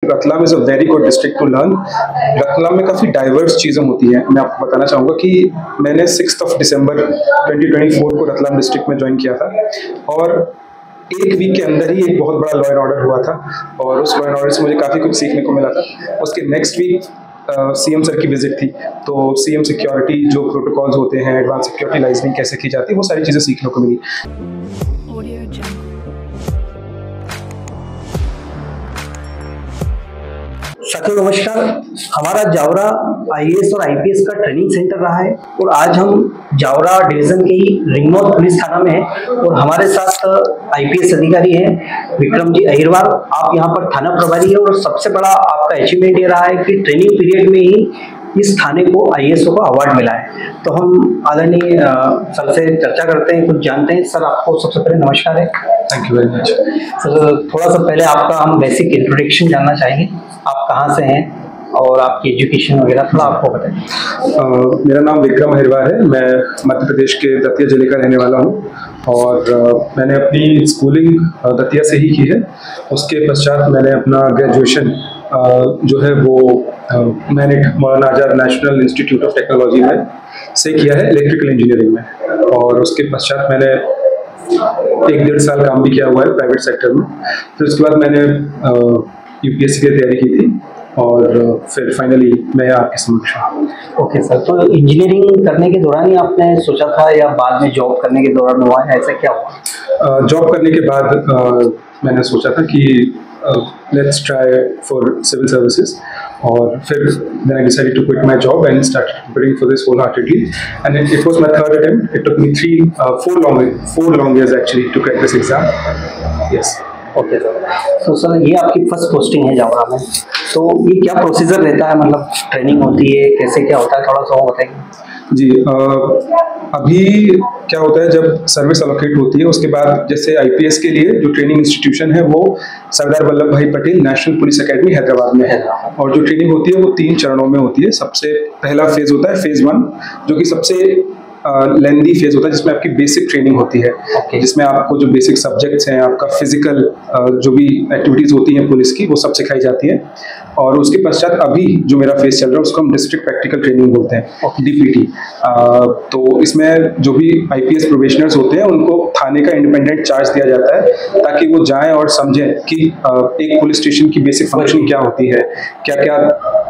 Ratlam is a very good district to learn. Ratlam में काफ़ी diverse चीज़ें होती हैं। मैं आपको बताना चाहूँगा कि मैंने 6 दिसंबर 2024 को रतलाम डिस्ट्रिक्ट में ज्वाइन किया था और एक वीक के अंदर ही एक बहुत बड़ा लॉ एंड ऑर्डर हुआ था और उस लॉ एंड ऑर्डर से मुझे काफ़ी कुछ सीखने को मिला था। उसके नेक्स्ट वीक सीएम सर की विजिट थी, तो सीएम सिक्योरिटी जो प्रोटोकॉल्स होते हैं, एडवांस सिक्योरिटी लाइजनिंग कैसे की जाती है, वो सारी चीज़ें सीखने को मिली। साथियों नमस्कार। हमारा जावरा आईएएस और आईपीएस का ट्रेनिंग सेंटर रहा है और आज हम जावरा डिवीजन के ही रिंगनौद पुलिस थाना में हैं और हमारे साथ आईपीएस अधिकारी हैं विक्रम जी अहिरवार। आप यहाँ पर थाना प्रभारी है और सबसे बड़ा आपका अचीवमेंट ये रहा है कि ट्रेनिंग पीरियड में ही इस थाने को आईएएस को अवार्ड मिला है। तो हम आदरणीय सर से चर्चा करते हैं, कुछ जानते हैं। सर आपको सबसे पहले नमस्कार है। Thank you very much. Sir थोड़ा सा पहले आपका हम बेसिक इंट्रोडक्शन जानना चाहेंगे। आप कहाँ से हैं और आपकी एजुकेशन वगैरह थोड़ा आपको बताएं। मेरा नाम विक्रम अहिरवार है। मैं मध्य प्रदेश के दतिया जिले का रहने वाला हूँ और मैंने अपनी स्कूलिंग दतिया से ही की है। उसके पश्चात मैंने अपना ग्रेजुएशन जो है वो MANET Maulana Azad national institute of technology में से किया है, इलेक्ट्रिकल इंजीनियरिंग में। और उसके पश्चात मैंने 1-1.5 साल काम भी किया हुआ है प्राइवेट सेक्टर में। फिर उसके बाद मैंने यूपीएससी की तैयारी की थी और फिर फाइनली मैं आपके समक्ष हूँ। ओके सर, तो इंजीनियरिंग करने के दौरान ही आपने सोचा था या बाद में जॉब करने के दौरान हुआ है, ऐसा क्या हुआ? जॉब करने के बाद मैंने सोचा था कि let's try for civil services और फिर then I decided to quit my job and started preparing for this wholeheartedly, and it was my third attempt. It took me 4 long years actually to crack this exam. Yes. Okay sir, तो sir ये आपकी first posting है जावरा में, तो ये क्या procedure रहता है, मतलब ट्रेनिंग होती है, कैसे क्या होता है, थोड़ा सा बताएंगे? जी, अभी क्या होता है जब सर्विस अलोकेट होती है उसके बाद जैसे आईपीएस के लिए जो ट्रेनिंग इंस्टीट्यूशन है वो सरदार वल्लभ भाई Patel national police academy Hyderabad में है और जो ट्रेनिंग होती है वो 3 चरणों में होती है। सबसे पहला फेज होता है फेज 1 जो कि सबसे लेंदी फेज होता है जिसमें आपकी बेसिक ट्रेनिंग होती है, जिसमें आपको जो बेसिक सब्जेक्ट्स हैं, आपका फिजिकल जो भी एक्टिविटीज होती हैं पुलिस की वो सब सिखाई जाती है। और उसके पश्चात अभी जो मेरा फेज चल रहा है उसको हम डिस्ट्रिक्ट प्रैक्टिकल ट्रेनिंग बोलते हैं, डीपीटी। तो इसमें जो भी आईपीएस प्रोबेशनर्स होते हैं उनको थाने का इंडिपेंडेंट चार्ज दिया जाता है ताकि वो जाएं और समझें कि एक पुलिस स्टेशन की बेसिक फंक्शनिंग क्या होती है, क्या क्या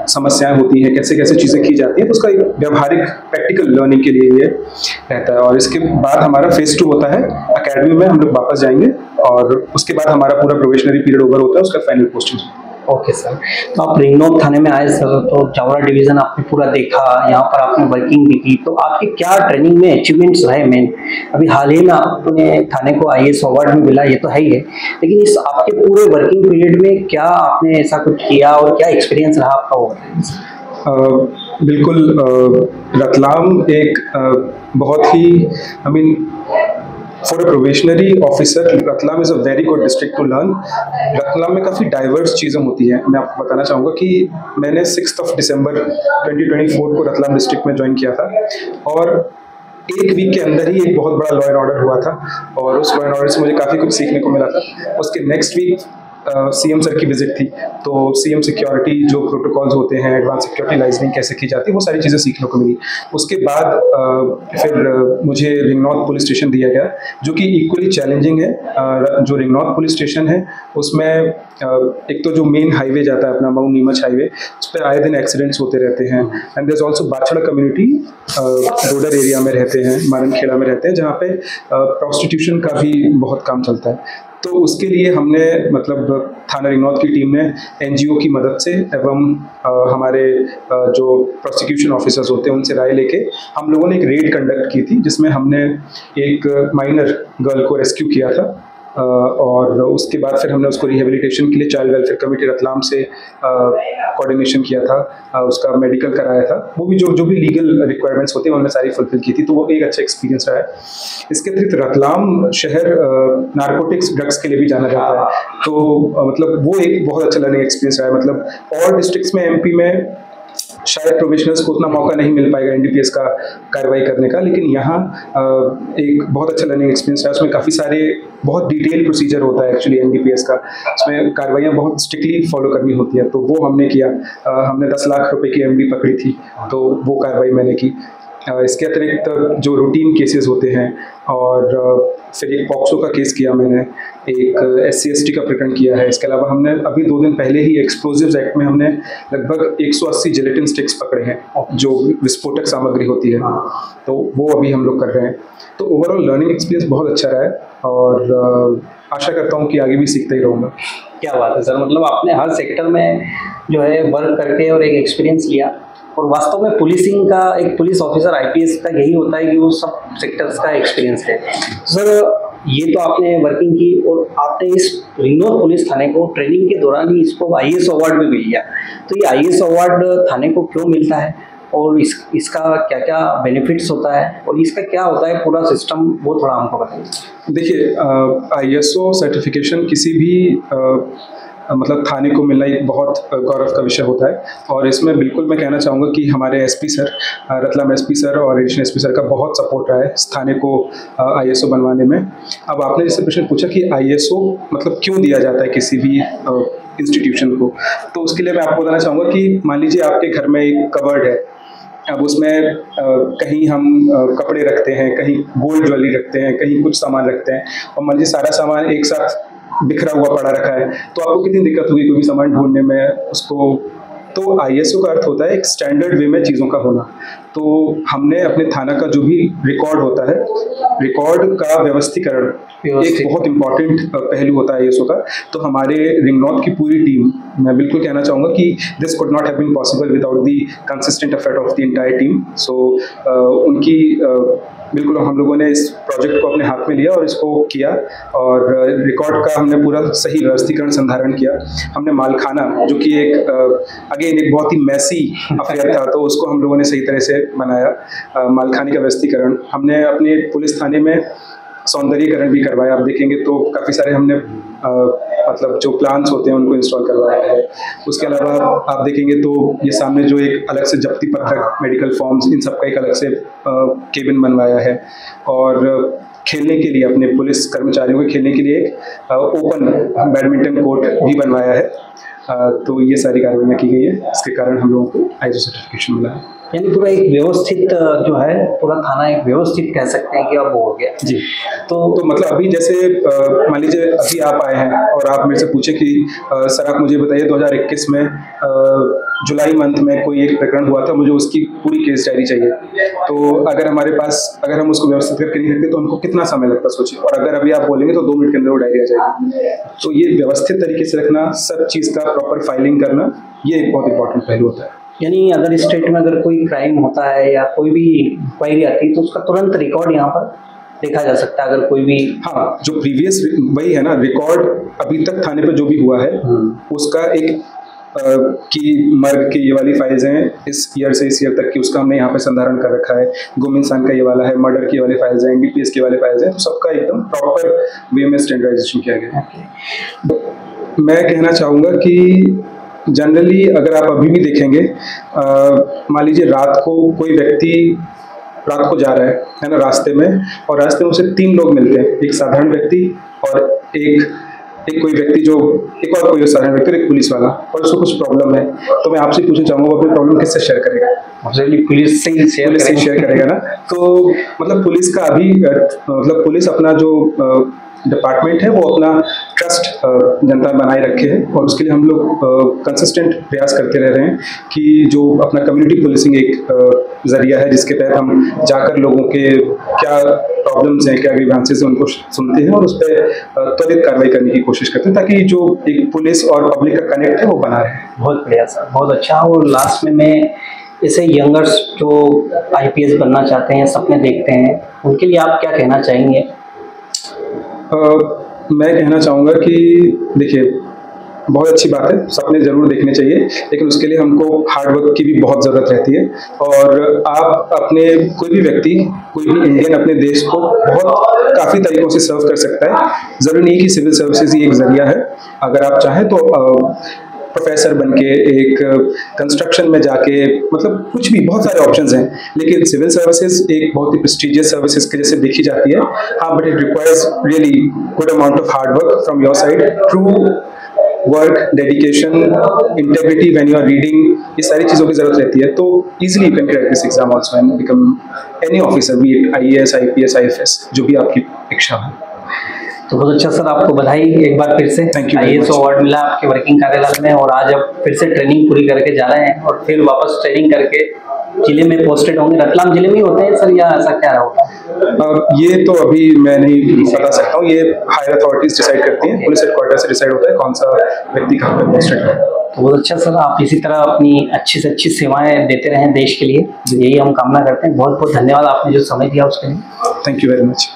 समस्याएं होती हैं, कैसे कैसे चीज़ें की जाती हैं। तो उसका एक व्यावहारिक प्रैक्टिकल लर्निंग के लिए ये रहता है। और इसके बाद हमारा फेज 2 होता है, अकेडमी में हम लोग वापस जाएंगे और उसके बाद हमारा पूरा प्रोबेशनरी पीरियड ओवर होता है, उसका फाइनल पोस्टिंग। ओके सर, तो आप रिंगनौद थाने में आए सर, तो जावरा डिवीजन आपने पूरा देखा, यहाँ पर आपने वर्किंग भी की, तो आपके क्या ट्रेनिंग में अचीवमेंट्स रहे मेन? अभी हाल ही में आपने थाने को आईएएस अवार्ड में मिला, ये तो है ही है, लेकिन इस आपके पूरे वर्किंग पीरियड में क्या आपने ऐसा कुछ किया और क्या एक्सपीरियंस रहा आपका वो? बिल्कुल, रतलाम एक बहुत ही for a probationary officer Ratlam is a very good district to learn. Ratlam में काफ़ी डाइवर्स चीज़ें होती हैं। मैं आपको बताना चाहूँगा कि मैंने 6 दिसंबर 2024 को रतलाम डिस्ट्रिक्ट में ज्वाइन किया था और एक वीक के अंदर ही एक बहुत बड़ा लॉ एंड ऑर्डर हुआ था और उस लॉ एंड ऑर्डर से मुझे काफ़ी कुछ सीखने को मिला था। उसके नेक्स्ट वीक सीएम सर की विजिट थी, तो सीएम सिक्योरिटी जो प्रोटोकॉल्स होते हैं, एडवांस सिक्योरिटी लाइजनिंग कैसे की जाती है, वो सारी चीज़ें सीखने को मिली। उसके बाद फिर मुझे रिंगनौद पुलिस स्टेशन दिया गया जो कि इक्वली चैलेंजिंग है। जो रिंगनौद पुलिस स्टेशन है उसमें एक तो जो मेन हाईवे जाता है अपना माउंट नीमच हाईवे, उस पर आए दिन एक्सीडेंट्स होते रहते हैं। And there is also Bachhara community रोडर एरिया में रहते हैं, मारनखेड़ा में रहते हैं, जहाँ पे प्रोस्टिट्यूशन का भी बहुत काम चलता है। तो उसके लिए हमने मतलब थाना रिंगनौद की टीम ने एनजीओ की मदद से एवं हमारे जो प्रोसिक्यूशन ऑफिसर्स होते हैं उनसे राय लेके हम लोगों ने एक रेड कंडक्ट की थी जिसमें हमने एक माइनर गर्ल को रेस्क्यू किया था और उसके बाद फिर हमने उसको रिहेबिलिटेशन के लिए चाइल्ड वेलफेयर कमेटी रतलाम से कोऑर्डिनेशन किया था, उसका मेडिकल कराया था। वो भी जो भी लीगल रिक्वायरमेंट्स होती हैं उन्होंने सारी फुलफिल की थी, तो वो एक अच्छा एक्सपीरियंस रहा है। इसके अतिरिक्त रतलाम शहर नारकोटिक्स ड्रग्स के लिए भी जाना जाता है, तो मतलब वो एक बहुत अच्छा लर्निंग एक्सपीरियंस रहा है। मतलब और डिस्ट्रिक्ट्स में एमपी में शायद प्रोफेशनल्स को उतना मौका नहीं मिल पाएगा एनडीपीएस का कार्रवाई करने का, लेकिन यहाँ एक बहुत अच्छा लर्निंग एक्सपीरियंस है। उसमें काफ़ी सारे बहुत डिटेल प्रोसीजर होता है एक्चुअली एनडीपीएस का, उसमें कार्रवाइयाँ बहुत स्ट्रिक्टली फॉलो करनी होती है, तो वो हमने किया। हमने 10 लाख रुपए की एमडी पकड़ी थी, तो वो कार्रवाई मैंने की। इसके अतिरिक्त जो रूटीन केसेस होते हैं, और फिर एक पॉक्सो का केस किया मैंने, एक SC/ST का प्रकरण किया है। इसके अलावा हमने अभी 2 दिन पहले ही एक्सप्लोजिव्स एक्ट में हमने लगभग 180 जिलेटिन स्टिक्स पकड़े हैं, जो विस्फोटक सामग्री होती है, तो वो अभी हम लोग कर रहे हैं। तो ओवरऑल लर्निंग एक्सपीरियंस बहुत अच्छा रहा है, और आशा करता हूँ कि आगे भी सीखता ही रहूँगा। क्या बात है सर, मतलब आपने हर सेक्टर में जो है वर्क करके और एक एक्सपीरियंस लिया, और वास्तव में पुलिसिंग का, एक पुलिस ऑफिसर आईपीएस का यही होता है कि वो सब सेक्टर्स का एक्सपीरियंस है। सर ये तो आपने वर्किंग की, और आपने इस रिंगनौर पुलिस थाने को ट्रेनिंग के दौरान ही इसको IAS अवार्ड भी मिल गया। तो ये IAS अवार्ड थाने को क्यों मिलता है, और इसका क्या क्या बेनिफिट्स होता है, और इसका क्या होता है पूरा सिस्टम, वो थोड़ा हमको बताइए। देखिए, ISO सर्टिफिकेशन किसी भी मतलब थाने को मिलना एक बहुत गौरव का विषय होता है, और इसमें बिल्कुल मैं कहना चाहूँगा कि हमारे SP sir, Ratlam SP sir और एडिशनल SP सर का बहुत सपोर्ट रहा है इस थाने को ISO बनवाने में। अब आपने जैसे प्रश्न पूछा कि ISO मतलब क्यों दिया जाता है किसी भी इंस्टीट्यूशन को, तो उसके लिए मैं आपको बताना चाहूँगा कि मान लीजिए आपके घर में एक कवर्ड है, अब उसमें कहीं हम कपड़े रखते हैं, कहीं गोल्ड ज्वेलरी रखते हैं, कहीं कुछ सामान रखते हैं, और मान लीजिए सारा सामान एक साथ बिखरा हुआ पड़ा रखा है, तो आपको कितनी दिक्कत होगी कोई भी सामान ढूंढने में उसको। तो ISO का अर्थ होता है एक स्टैंडर्ड वे में चीज़ों का होना। तो हमने अपने थाना का जो भी रिकॉर्ड होता है, रिकॉर्ड का व्यवस्थीकरण एक बहुत इंपॉर्टेंट पहलू होता है ISO का। तो हमारे रिंगनौर की पूरी टीम, मैं बिल्कुल कहना चाहूँगा कि this could not have been possible without the consistent effort of the entire team. So उनकी बिल्कुल हम लोगों ने इस प्रोजेक्ट को अपने हाथ में लिया और इसको किया, और रिकॉर्ड का हमने पूरा सही व्यवस्थीकरण संधारण किया। हमने मालखाना, जो कि एक अगेन एक बहुत ही मैसी अफेयर था, तो उसको हम लोगों ने सही तरह से बनाया। मालखाने का व्यवस्थीकरण हमने अपने पुलिस थाने में सौंदर्यीकरण भी करवाया। आप देखेंगे तो काफ़ी सारे हमने मतलब जो प्लान्स होते हैं उनको इंस्टॉल करवाया है। उसके अलावा आप देखेंगे तो ये सामने जो एक अलग से जब्ती पत्रक, मेडिकल फॉर्म्स, इन सब का एक अलग से केबिन बनवाया है, और खेलने के लिए अपने पुलिस कर्मचारियों के खेलने के लिए एक ओपन बैडमिंटन कोर्ट भी बनवाया है। तो ये सारी कार्रवाइयाँ की गई है, इसके कारण हम लोगों को ISO सर्टिफिकेशन मिला है। यानी पूरा एक व्यवस्थित जो है, पूरा थाना एक व्यवस्थित कह सकते हैं कि अब वो हो गया जी। तो मतलब अभी जैसे मान लीजिए अभी आप आए हैं और आप मेरे से पूछे कि सर आप मुझे बताइए 2021 में जुलाई मंथ में कोई एक प्रकरण हुआ था, मुझे उसकी पूरी केस डायरी चाहिए, तो अगर हमारे पास, अगर हम उसको व्यवस्थित करके नहीं रखते तो हमको कितना समय लगता सोचिए, और अगर अभी आप बोलेंगे तो 2 मिनट के अंदर वो डायरी आ जाएगी। तो ये व्यवस्थित तरीके से रखना, सब चीज़ का प्रॉपर फाइलिंग करना, ये एक बहुत इंपॉर्टेंट पहलू होता है। यानी अगर स्टेट में अगर कोई क्राइम होता है या कोई भी इंक्वायरी आती है तो उसका तुरंत रिकॉर्ड यहाँ पर देखा जा सकता है, अगर कोई भी। हाँ, जो प्रीवियस वही है ना, रिकॉर्ड अभी तक थाने पे जो भी हुआ है उसका एक कि मर्ग की ये वाली फाइल्स हैं इस ईयर से इस ईयर तक की, उसका हमने यहाँ पे संधारण कर रखा है। गुम इंसान का ये वाला है, मर्डर की वाली फाइल्स हैं, NDPS के वाले फाइल्स हैं, तो सबका एकदम प्रॉपर वे में स्टैंडर्डाइजेशन किया गया है। मैं कहना चाहूँगा कि जनरली अगर आप अभी भी देखेंगे, मान लीजिए रात को कोई व्यक्ति रात को जा रहा है ना रास्ते में, और रास्ते में उसे 3 लोग मिलते हैं, एक साधारण व्यक्ति और एक कोई व्यक्ति जो एक और कोई साधारण व्यक्ति और एक पुलिस वाला, और उसको कुछ प्रॉब्लम है, तो मैं आपसे पूछना चाहूँगा वो अपनी प्रॉब्लम किससे शेयर करेगा? पुलिस से शेयर करेगा ना। तो मतलब पुलिस का अभी मतलब पुलिस अपना जो डिपार्टमेंट है वो अपना ट्रस्ट जनता बनाए रखे है, और उसके लिए हम लोग कंसिस्टेंट प्रयास करते रह रहे हैं कि जो अपना कम्युनिटी पुलिसिंग एक जरिया है जिसके तहत हम जाकर लोगों के क्या प्रॉब्लम्स हैं, क्या ग्रीवेंसेस हैं, उनको सुनते हैं और उस पर त्वरित कार्रवाई करने की कोशिश करते हैं, ताकि जो एक पुलिस और पब्लिक का कनेक्ट है वो बना रहे। बहुत बढ़िया सर, बहुत अच्छा। और लास्ट में मैं ऐसे यंगर्स जो IPS बनना चाहते हैं, सपने देखते हैं, उनके लिए आप क्या कहना चाहेंगे? मैं कहना चाहूँगा कि देखिए, बहुत अच्छी बात है, सपने ज़रूर देखने चाहिए, लेकिन उसके लिए हमको हार्ड वर्क की भी बहुत ज़रूरत रहती है। और आप अपने कोई भी व्यक्ति, कोई भी इंडियन अपने देश को बहुत काफ़ी तरीक़ों से सर्व कर सकता है। ज़रूरी नहीं कि सिविल सर्विसेज ही एक ज़रिया है। अगर आप चाहें तो प्रोफेसर बन के, एक कंस्ट्रक्शन में जाके, मतलब कुछ भी बहुत सारे ऑप्शंस हैं। लेकिन सिविल सर्विसेज एक बहुत ही प्रेस्टिजियस सर्विसेज के जैसे देखी जाती है। हाँ, but it requires really good amount of hard work from your side, true work, dedication, integrity when you are reading, ये सारी चीज़ों की जरूरत रहती है। तो easily you can crack this exam also and become any officer, be it IAS, IPS, IFS, जो भी आपकी इच्छा है। तो बहुत अच्छा सर, आपको बधाई एक बार फिर से। Thank you very IAS much. Award मिला आपके वर्किंग कार्यकाल में, और आज आप फिर से ट्रेनिंग पूरी करके जा रहे हैं और फिर वापस ट्रेनिंग करके जिले में पोस्टेड होंगे। रतलाम जिले में ही होते हैं सर, या ऐसा क्या होता है? ये तो अभी मैं नहीं बता सकता हूँ, ये हायर अथॉरिटीज डिसाइड करती हैं, पुलिस हेडक्वार्टर से डिसाइड होता है कौन सा व्यक्ति कहाँ पर पोस्टेड है। तो बहुत अच्छा सर, आप इसी तरह अपनी अच्छी से अच्छी सेवाएं देते रहें देश के लिए, यही हम कामना करते हैं। बहुत बहुत धन्यवाद आपने जो समय दिया उसके लिए। Thank you very much.